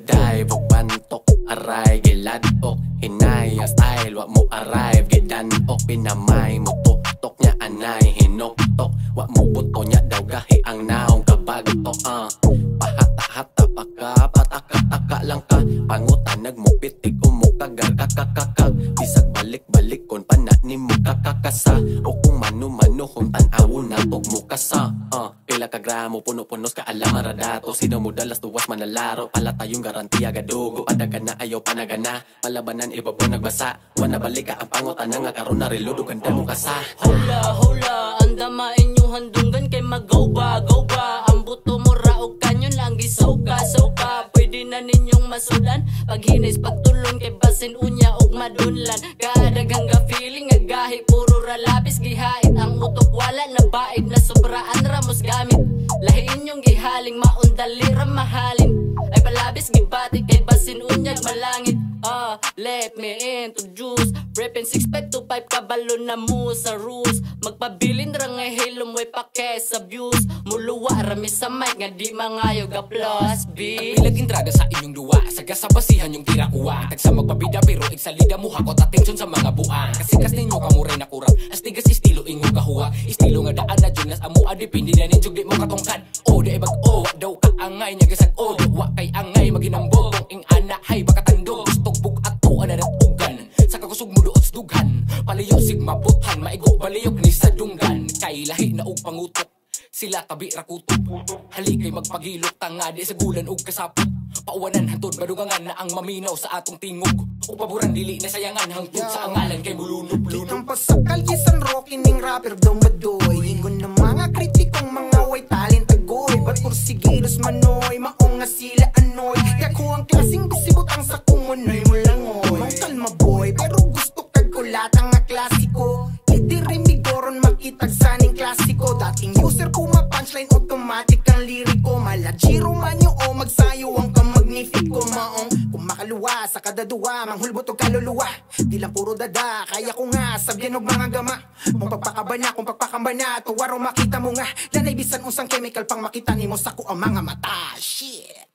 Dive og bantok, aray giladok, hinay ang style, wak mo arrive, gidanok, pinamay mo tok nya anay, hinoktok, wak mo buto nya daw gahi ang naong kabagtok. Pahata-hata pataka-taka lang ka, pangutan nagmupitik umukagagakakaka, bisag balik-balik kon panat ni mo kakakasa, o kung manu-manu kung tan-awon na tog mo kasa. Pila ka gramo, puno-punos ka alam maradato, sino mo dalas tuwas manalaro, pala tayong garantiya gadugo, padaga na ayaw panagana, palabanan iba po nagbasa, wana balik ka ang pangutan nga karon na reload, ganda mo kasa. Hola, andama inyong handunggan kay mag-go ba, ang buto mo raog kanyon lang gisauka, pwede na ninyong masudan, paghinis pagtulon kay basin unya og madunlan, kaadagang ga feeling agahi puro ralapis gihait, ang utok wala na bait na sobraan ramos gamit, lahi inyong gihaling maundali mahalin, ay palabis gibati kay basin unyag malangit. Let me introduce Reppin 6'5" kabalo na mo sa rules, magpabilin ra nga hilom way pake sa views, muluwa rami sa mic nga di mangayo ga plus B. Pilag entrada sa inyong duwa, sagasabasihan yung tira uwa, tagsa magpabida pero igsalida mo hakot atensyon sa mga buang, kasikas ninyo kamuray na kurang, astigas estilo ingo kahuwa, estilo nga daan na dyan nas amua, dipindi na ninyo di mo katongkad, o di ibag o daw ka angay niya gasag o wa kay angay maginambog kung ing ana hay bakatandog, gustog bug ato anadatugan, sa kakusog mo doot dughan, palayo sigma buthan, maigo baliyok ni sa dunggan, kay lahi na og pangutok, sila tabi rakutok, hali kay magpagilok tanga di sa gulan og kasapot, pauwanan hantod madugangan na ang maminaw sa atong tingog, o paboran dili na sayangan hangtod sa angalan kay mulunop-lunop. Kitang pasakal isang rocky ning rapper daw madoy, ingon ng mga kritikong mga way talent agoy, ba't pursigilos manoy, maong nga sila anoy, kako ang klaseng bisibutang sa kumunay mo langoy, mang kalma boy, pero gusto kag kulatang nga klasiko, idirimigoron makitag saning klasiko, dating user kuma punchline automatic ang liriko, malajiro man yung o magsayo ang magnifico maong kung makaluwa sa kadaduwa manghulbot og kaluluwa, di lang puro dada kaya ko nga sabyan og mga gama, kung pagpakabana kung pagpakambana tuwaro makita mo nga lanay bisan unsang chemical pang makita nimo sa ko ang mga mata. Shit.